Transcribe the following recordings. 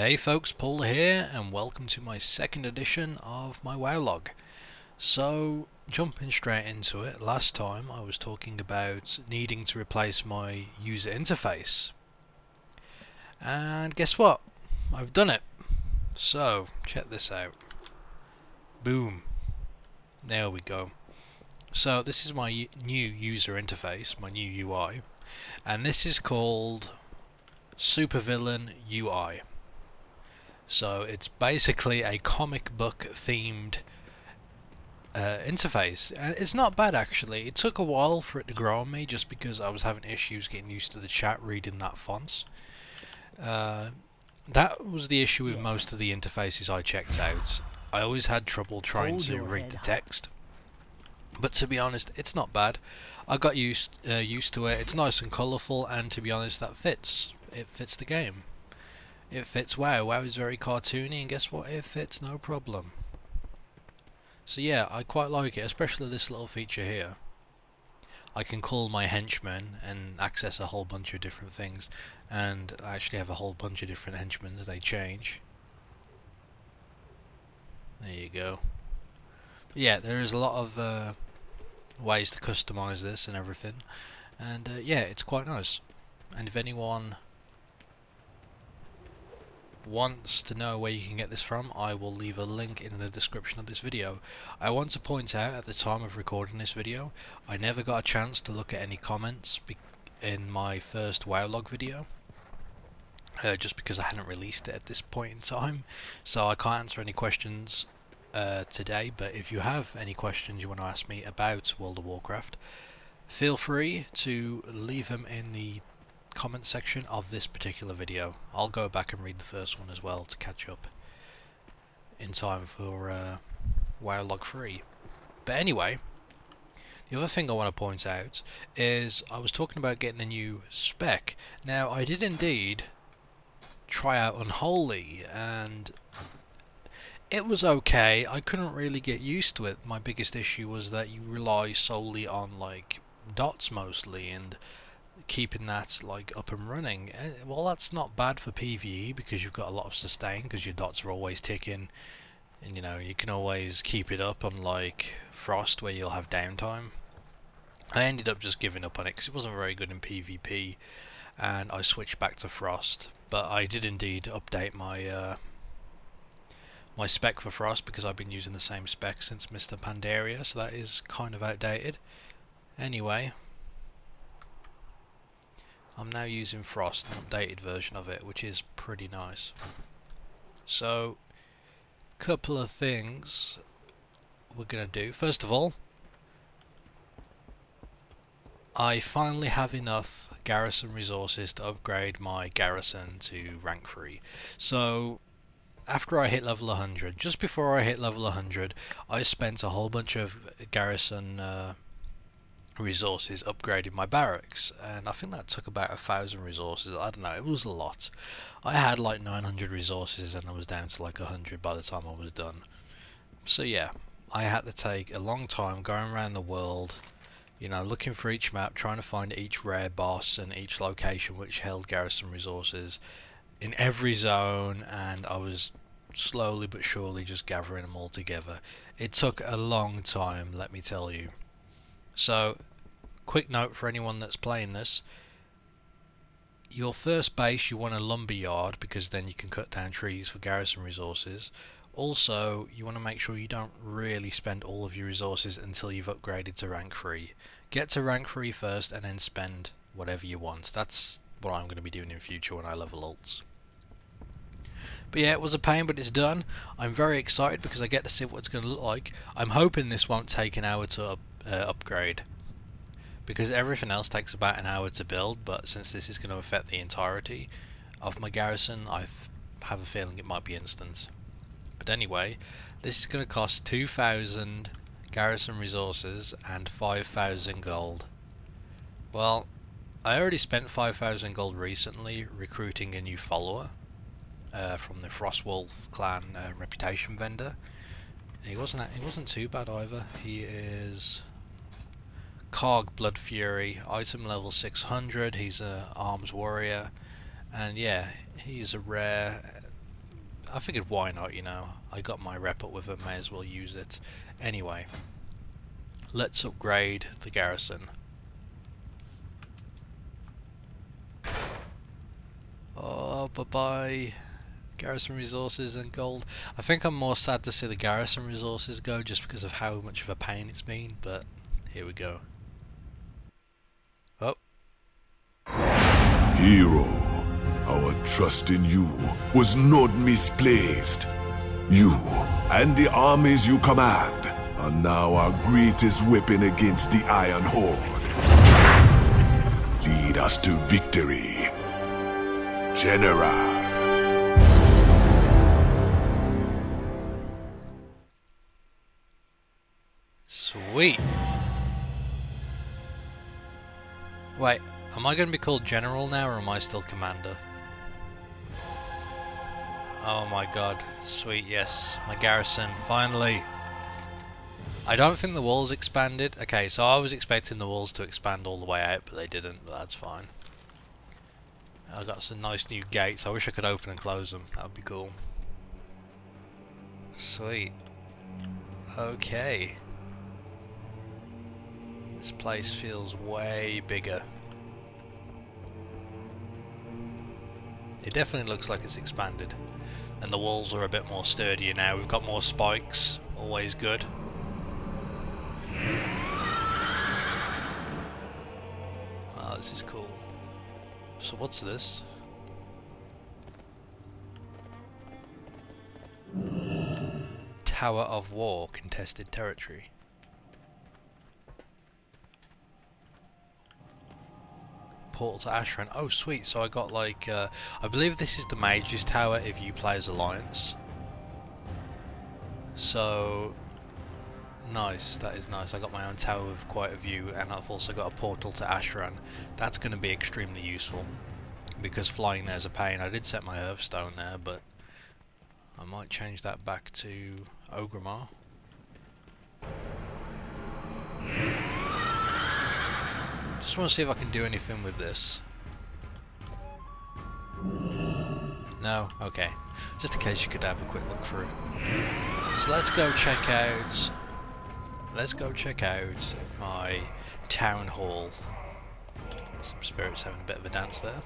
Hey folks, Pauleh here, and welcome to my second edition of my WoW log. So, jumping straight into it, last time I was talking about needing to replace my user interface. And guess what? I've done it. So, check this out. Boom. There we go. So, this is my new user interface, my new UI, and this is called Supervillain UI. So it's basically a comic book themed interface, and it's not bad actually. It took a while for it to grow on me just because I was having issues getting used to the chat reading that font. That was the issue with most of the interfaces I checked out. I always had trouble trying to read the text, but to be honest, it's not bad. I got used to it. It's nice and colourful, and to be honest, that fits. It fits the game. It fits WoW. WoW is very cartoony, and guess what? It fits no problem. So yeah, I quite like it, especially this little feature here. I can call my henchmen and access a whole bunch of different things, and I actually have a whole bunch of different henchmen as they change. There you go. But yeah, there is a lot of ways to customize this and everything, and yeah, it's quite nice. And if anyone wants to know where you can get this from, I will leave a link in the description of this video. I want to point out, at the time of recording this video, I never got a chance to look at any comments in my first WoW log video, just because I hadn't released it at this point in time, so I can't answer any questions today. But if you have any questions you want to ask me about World of Warcraft, feel free to leave them in the comment section of this particular video. I'll go back and read the first one as well to catch up in time for WoW Log 3. But anyway, the other thing I want to point out is I was talking about getting a new spec. Now, I did indeed try out Unholy, and it was okay. I couldn't really get used to it. My biggest issue was that you rely solely on like dots mostly, and keeping that like up and running. Well, that's not bad for PvE because you've got a lot of sustain because your dots are always ticking, and you know, you can always keep it up, unlike Frost where you'll have downtime. I ended up just giving up on it because it wasn't very good in PvP, and I switched back to Frost. But I did indeed update my my spec for Frost because I've been using the same spec since Mr. Pandaria, so that is kind of outdated. Anyway, I'm now using Frost, an updated version of it, which is pretty nice. So, couple of things we're going to do. First of all, I finally have enough Garrison resources to upgrade my Garrison to rank 3. So, after I hit level 100, just before I hit level 100, I spent a whole bunch of Garrison resources upgrading my barracks, and I think that took about 1,000 resources. I don't know, it was a lot. I had like 900 resources and I was down to like 100 by the time I was done. So yeah, I had to take a long time going around the world, you know, looking for each map, trying to find each rare boss and each location which held Garrison resources in every zone, and I was slowly but surely just gathering them all together. It took a long time, let me tell you. So, quick note for anyone that's playing this: your first base, you want a lumber yard because then you can cut down trees for Garrison resources. Also, you want to make sure you don't really spend all of your resources until you've upgraded to rank 3. Get to rank 3 first and then spend whatever you want. That's what I'm going to be doing in future when I level ults. But yeah, it was a pain, but it's done. I'm very excited because I get to see what it's going to look like. I'm hoping this won't take an hour to upgrade, because everything else takes about an hour to build, but since this is going to affect the entirety of my Garrison, I have a feeling it might be instant. But anyway, this is going to cost 2,000 Garrison resources and 5,000 gold. Well, I already spent 5,000 gold recently recruiting a new follower from the Frostwolf clan reputation vendor. He wasn't too bad either. He is Cog Blood Fury, item level 600. He's a arms warrior, and yeah, he's a rare I figured why not, you know. I got my rep up with it, may as well use it. Anyway, let's upgrade the garrison. Oh, bye-bye. Garrison resources and gold. I think I'm more sad to see the garrison resources go just because of how much of a pain it's been, but here we go. Oh. Hero, our trust in you was not misplaced. You and the armies you command are now our greatest weapon against the Iron Horde. Lead us to victory, General. Sweet. Wait, am I going to be called General now, or am I still Commander? Oh my god. Sweet, yes. My garrison, finally. I don't think the walls expanded. Okay, so I was expecting the walls to expand all the way out, but they didn't, but that's fine. I got some nice new gates. I wish I could open and close them. That would be cool. Sweet. Okay. This place feels way bigger. It definitely looks like it's expanded. And the walls are a bit more sturdier now. We've got more spikes. Always good. Ah, this is cool. So what's this? Tower of War, contested territory. Portal to Ashran. Oh sweet, so I got like, I believe this is the Mage's Tower if you play as Alliance. So, nice, that is nice. I got my own tower with quite a view, and I've also got a portal to Ashran. That's going to be extremely useful, because flying there's a pain. I did set my Hearthstone there, but I might change that back to Ogrimmar. Just want to see if I can do anything with this. No? Okay. Just in case you could have a quick look through. So let's go check out... my town hall. Some spirits having a bit of a dance there.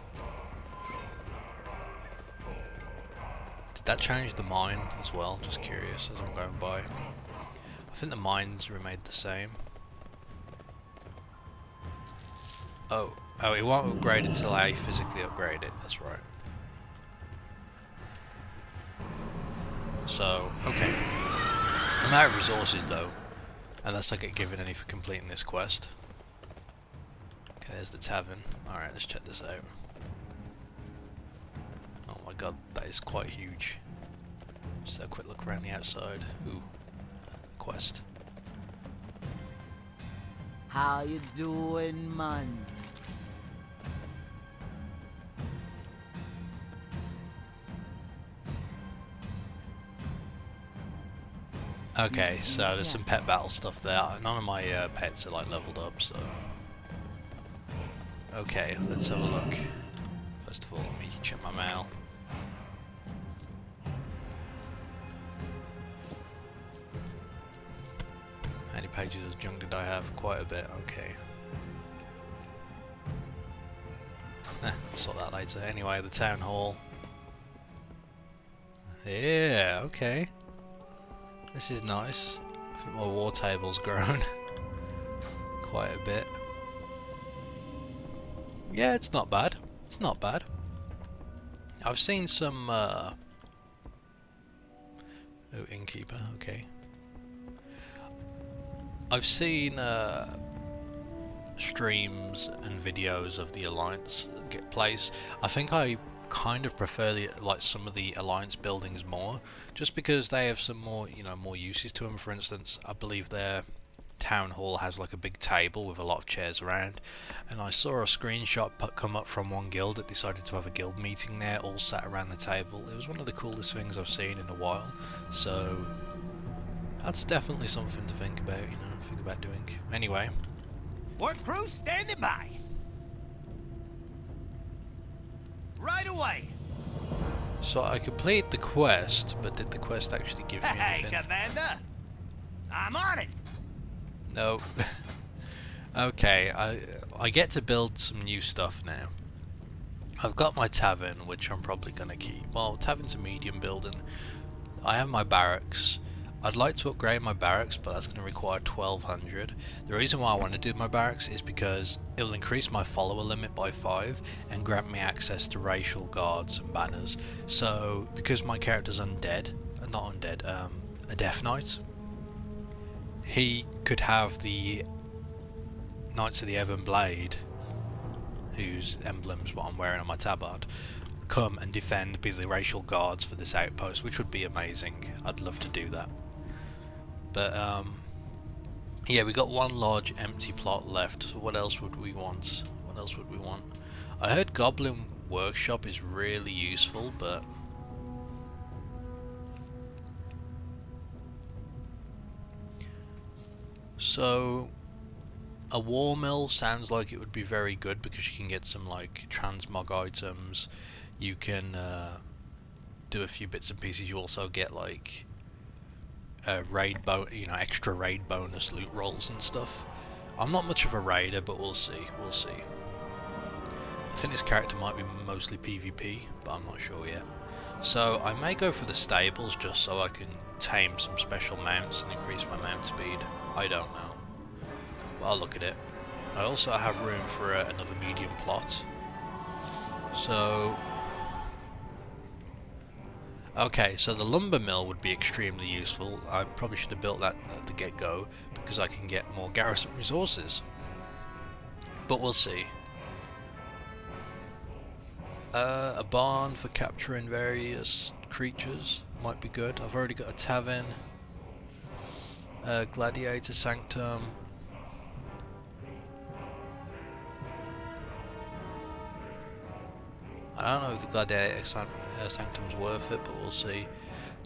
Did that change the mine as well? Just curious as I'm going by. I think the mines remained the same. Oh, it won't upgrade until I physically upgrade it, that's right. So, okay. I'm out of resources though, unless I get given any for completing this quest. Okay, there's the tavern. Alright, let's check this out. Oh my god, that is quite huge. Just have a quick look around the outside. Ooh, quest. How you doing, man? Okay, so there's some pet battle stuff there. None of my pets are like leveled up, so... Okay, let's have a look. First of all, let me check my mail. How many pages of junk did I have? Quite a bit, okay. I'll sort that later. Anyway, the town hall. Yeah, okay. This is nice. I think my war table's grown quite a bit. Yeah, it's not bad. It's not bad. I've seen some oh, innkeeper, okay. I've seen streams and videos of the Alliance get place. I think I kind of prefer the, like, some of the Alliance buildings more, just because they have some more, you know, more uses to them. For instance, I believe their town hall has like a big table with a lot of chairs around, and I saw a screenshot come up from one guild that decided to have a guild meeting there, all sat around the table. It was one of the coolest things I've seen in a while, so that's definitely something to think about, you know, think about doing. Anyway. Work crew standing by. Right away. So I completed the quest, but did the quest actually give me Hey, anything? Commander! I'm on it! No. Okay, I get to build some new stuff now. I've got my tavern, which I'm probably going to keep. Well, tavern's a medium building. I have my barracks. I'd like to upgrade my barracks, but that's going to require 1200. The reason why I want to do my barracks is because it will increase my follower limit by 5 and grant me access to racial guards and banners. So, because my character's undead, not undead, a Death Knight, he could have the Knights of the Ebon Blade, whose emblem's what I'm wearing on my tabard, come and defend, be the racial guards for this outpost, which would be amazing. I'd love to do that. But yeah, we got one large empty plot left, so what else would we want? What else would we want? I heard Goblin Workshop is really useful, but so a war mill sounds like it would be very good because you can get some like transmog items. You can do a few bits and pieces. You also get like extra raid bonus loot rolls and stuff. I'm not much of a raider, but we'll see. We'll see. I think this character might be mostly PvP, but I'm not sure yet. So I may go for the stables just so I can tame some special mounts and increase my mount speed. I don't know. But I'll look at it. I also have room for another medium plot. So okay, so the lumber mill would be extremely useful. I probably should have built that at the get-go because I can get more garrison resources. But we'll see. A barn for capturing various creatures might be good. I've already got a tavern. Gladiator Sanctum. I don't know if the Gladiator Sanctum's worth it, but we'll see.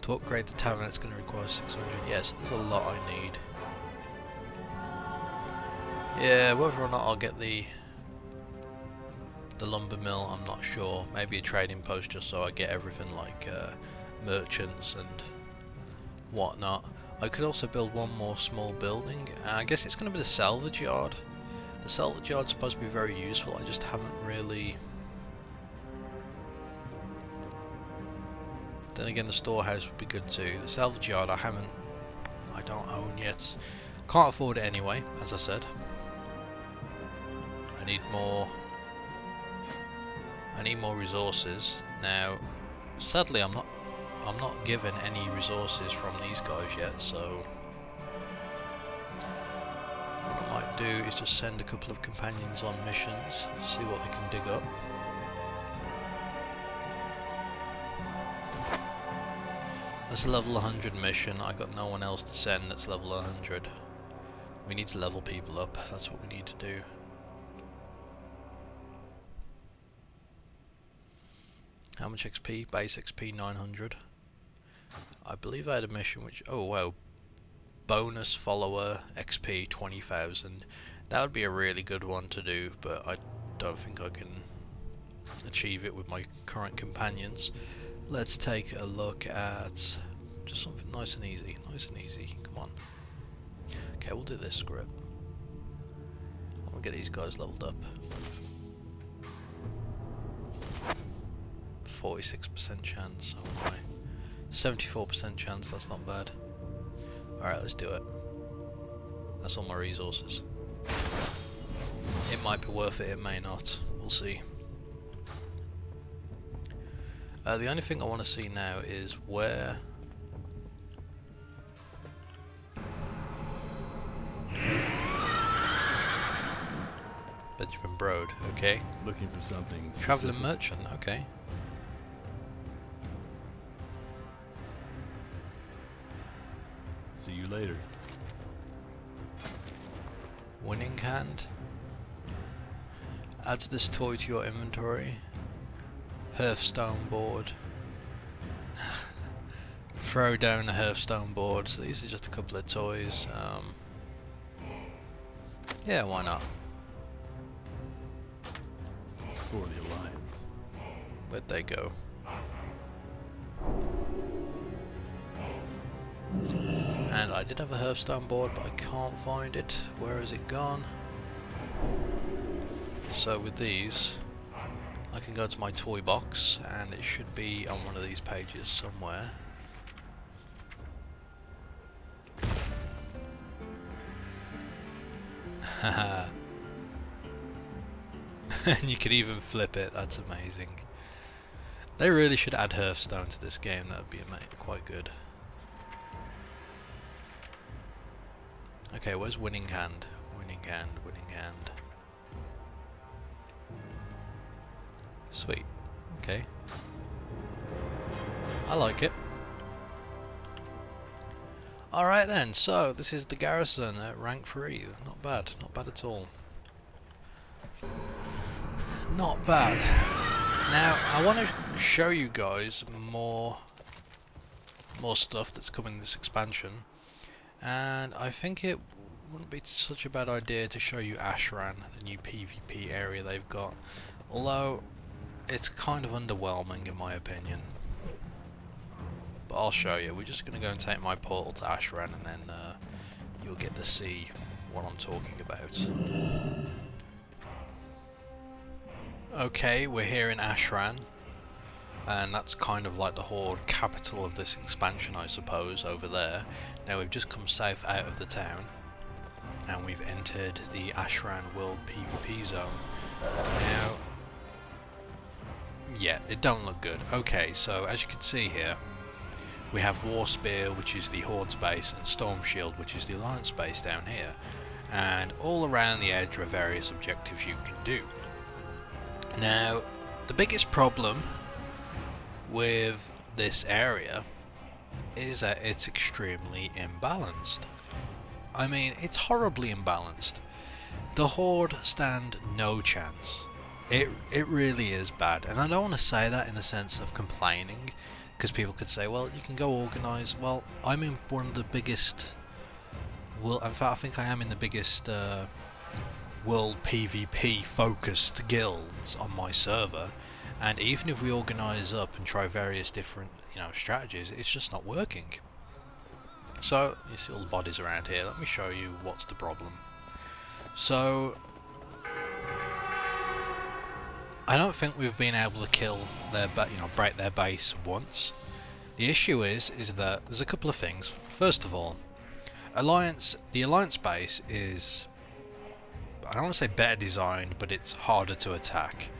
To upgrade the tavern, it's going to require 600. Yes, there's a lot I need. Yeah, whether or not I'll get the lumber mill, I'm not sure. Maybe a trading post just so I get everything like merchants and whatnot. I could also build one more small building. I guess it's going to be the salvage yard. The salvage yard's supposed to be very useful. I just haven't really. Then again, the storehouse would be good too. The salvage yard I don't own yet. Can't afford it anyway, as I said. I need more resources. Now, sadly I'm not given any resources from these guys yet, so what I might do is just send a couple of companions on missions, see what they can dig up. That's a level 100 mission. I got no one else to send that's level 100. We need to level people up. That's what we need to do. How much XP? Base XP 900. I believe I had a mission which, oh wow, bonus follower XP 20,000. That would be a really good one to do, but I don't think I can achieve it with my current companions. Let's take a look at just something nice and easy. Nice and easy. Come on. Okay, we'll do this. Screw it. I'm gonna get these guys leveled up. 46% chance. Oh my. 74% chance. That's not bad. Alright, let's do it. That's all my resources. It might be worth it, it may not. We'll see. The only thing I want to see now is where Benjamin Broad, okay. Looking for something specific. Traveling merchant, okay. See you later. Winning hand. Add this toy to your inventory. Hearthstone board. Throw down a hearthstone board. So these are just a couple of toys. Yeah, why not? For the Alliance. Where'd they go? minute, I did have a Hearthstone board, but I can't find it. Where has it gone? So with these, I can go to my toy box, and it should be on one of these pages somewhere. Haha. And you could even flip it, that's amazing. They really should add Hearthstone to this game, that would be quite good. Okay, where's Winning Hand? Winning Hand, Winning Hand. Sweet, okay. I like it. Alright then, so this is the Garrison at rank 3. Not bad, not bad at all. Not bad. Now, I want to show you guys more stuff that's coming in this expansion. And I think it wouldn't be such a bad idea to show you Ashran, the new PvP area they've got. Although, it's kind of underwhelming in my opinion. But I'll show you. We're just going to go and take my portal to Ashran, and then you'll get to see what I'm talking about. Okay, we're here in Ashran, and that's kind of like the Horde capital of this expansion, I suppose, over there. Now we've just come south out of the town, and we've entered the Ashran World PvP zone. Now, yeah, it don't look good. Okay, so as you can see here, we have War Spear, which is the Horde's base, and Storm Shield, which is the Alliance base down here. And all around the edge are various objectives you can do. Now, the biggest problem with this area is that it's extremely imbalanced. I mean, it's horribly imbalanced. The Horde stand no chance. It really is bad, and I don't want to say that in the sense of complaining, because people could say, well, you can go organise. Well, I'm in one of the biggest, well, in fact I think I am in the biggest world PvP focused guilds on my server, and even if we organise up and try various different, strategies, it's just not working. So you see all the bodies around here. Let me show you what's the problem. So I don't think we've been able to kill their, break their base once. The issue is that there's a couple of things. First of all, the Alliance base is, I don't want to say better designed, but it's harder to attack.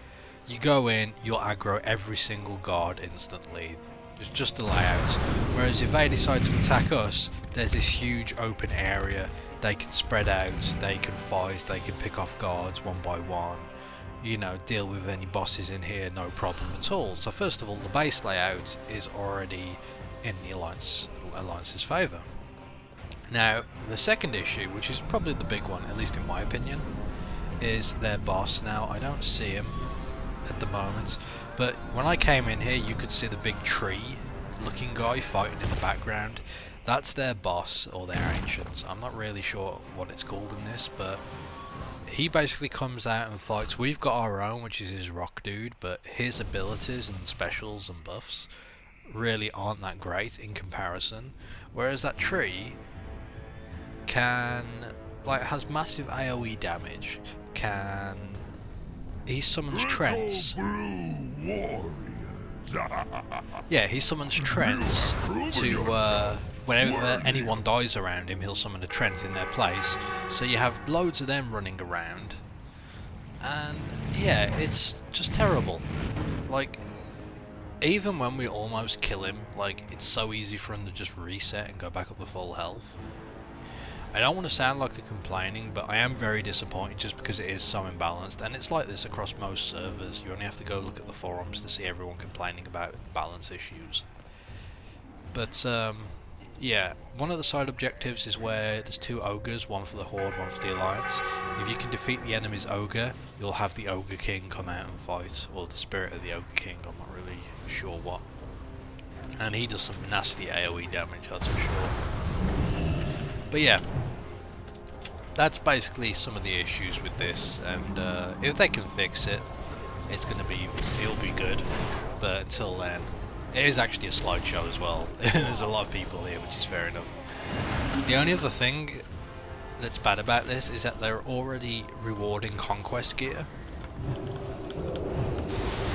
You go in, you'll aggro every single guard instantly. It's just the layout. Whereas if they decide to attack us, there's this huge open area. They can spread out, they can fight, they can pick off guards one by one. Deal with any bosses in here, no problem at all. So first of all, the base layout is already in the Alliance's favour. Now, the second issue, which is probably the big one, at least in my opinion, is their boss. Now, I don't see him at the moment, but when I came in here, you could see the big tree-looking guy fighting in the background. That's their boss, or their ancients. I'm not really sure what it's called in this, but he basically comes out and fights. We've got our own, which is his rock dude, but his abilities and specials and buffs really aren't that great in comparison. Whereas that tree has massive AoE damage. He summons Trents. Yeah, he summons Trents to whenever anyone dies around him, he'll summon a Trent in their place. So you have loads of them running around, and yeah, it's just terrible. Like, even when we almost kill him, it's so easy for him to just reset and go back up to full health. I don't want to sound like I'm complaining, but I am very disappointed just because it is so imbalanced, and it's like this across most servers. You only have to go look at the forums to see everyone complaining about balance issues. But yeah, one of the side objectives is where there's two ogres, one for the Horde, one for the Alliance. If you can defeat the enemy's ogre, you'll have the Ogre King come out and fight, or the spirit of the Ogre King, I'm not really sure what. And he does some nasty AoE damage, that's for sure. But yeah, that's basically some of the issues with this, and if they can fix it, it'll be good. But until then, it is actually a slideshow as well. There's a lot of people here, which is fair enough. The only other thing that's bad about this is that they're already rewarding conquest gear.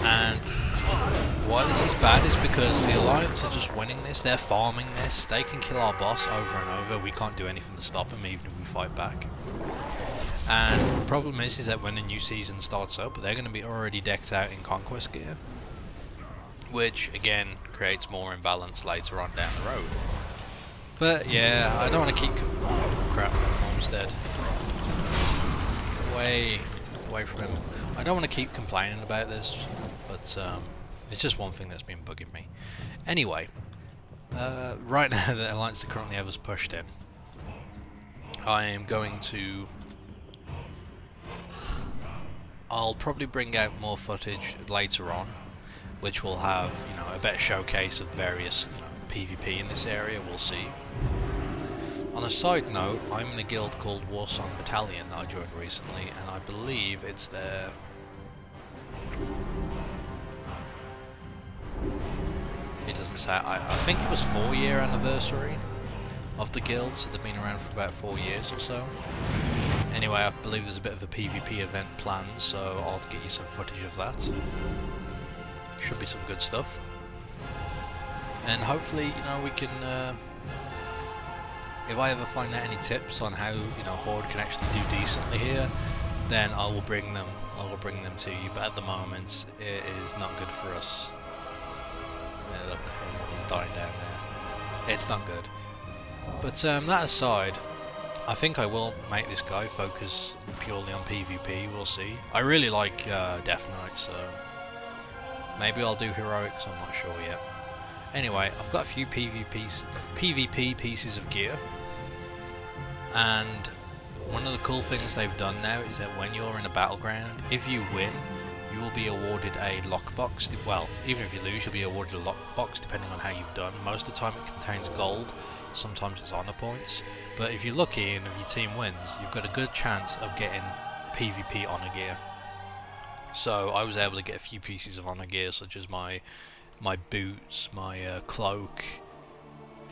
And why this is bad is because the Alliance are just winning this, they're farming this, they can kill our boss over and over, we can't do anything to stop them even if we fight back. And the problem is that when the new season starts up, they're going to be already decked out in conquest gear, which again creates more imbalance later on down the road. But yeah, I don't want to keep... crap, Mom's dead. Away from him. I don't want to keep complaining about this, but it's just one thing that's been bugging me. Anyway, right now the Alliance that currently have us pushed in, I am going to... I'll probably bring out more footage later on, which will have, you know, a better showcase of various, you know, PvP in this area, we'll see. On a side note, I'm in a guild called Warsong Battalion that I joined recently, and I believe it's their... It doesn't say, I think it was 4-year anniversary of the guild, so they've been around for about 4 years or so. Anyway, I believe there's a bit of a PvP event planned, so I'll get you some footage of that. Should be some good stuff. And hopefully, you know, we can... if I ever find out any tips on how, you know, Horde can actually do decently here, then I will bring them to you. But at the moment, it is not good for us. Yeah, look, he's dying down there. It's not good. But that aside, I think I will make this guy focus purely on PvP. We'll see. I really like Death Knight, so maybe I'll do heroics. I'm not sure yet. Anyway, I've got a few PvP pieces of gear, and one of the cool things they've done now is that when you're in a battleground, if you win, you will be awarded a lockbox. Well, even if you lose, you'll be awarded a lockbox depending on how you've done. Most of the time it contains gold, sometimes it's honor points, but if you're lucky and if your team wins, you've got a good chance of getting PvP honor gear. So I was able to get a few pieces of honor gear, such as my boots, my cloak,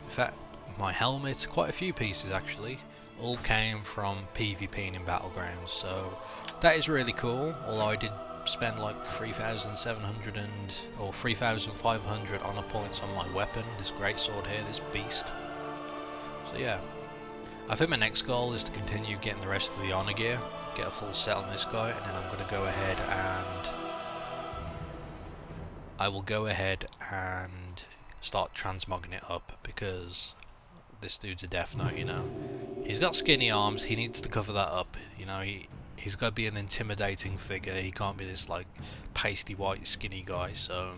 in fact my helmet, quite a few pieces actually, all came from PvPing in Battlegrounds, so that is really cool, although I did spend like 3,700 or 3,500 honor points on my weapon, this greatsword here, this beast. So yeah, I think my next goal is to continue getting the rest of the honor gear, get a full set on this guy, and then I'm going to go ahead and I will go ahead and start transmogging it up, because this dude's a Death Knight, you know. He's got skinny arms, he needs to cover that up, you know, he's got to be an intimidating figure, he can't be this like pasty white skinny guy, so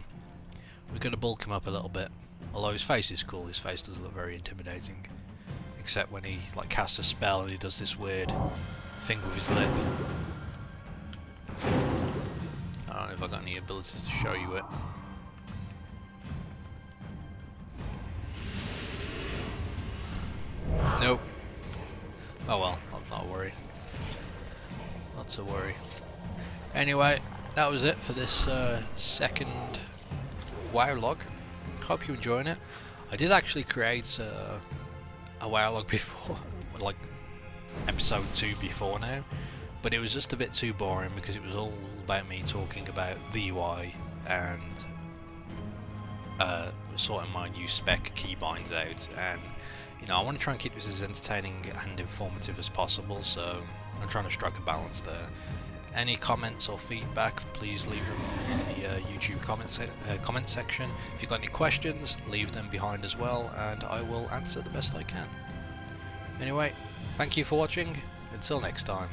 we're going to bulk him up a little bit. Although his face is cool, his face does look very intimidating, except when he like casts a spell and he does this weird thing with his lip. I don't know if I've got any abilities to show you it. Nope. Oh well, not a worry. Not to worry. Anyway, that was it for this second WoW log. Hope you're enjoying it. I did actually create a WoW log before, like episode 2 before now, but it was just a bit too boring because it was all about me talking about the UI and sorting my new spec keybinds out, and you know, I want to try and keep this as entertaining and informative as possible, so I'm trying to strike a balance there. Any comments or feedback, please leave them in the YouTube comment section. If you've got any questions, leave them behind as well, and I will answer the best I can. Anyway, thank you for watching. Until next time.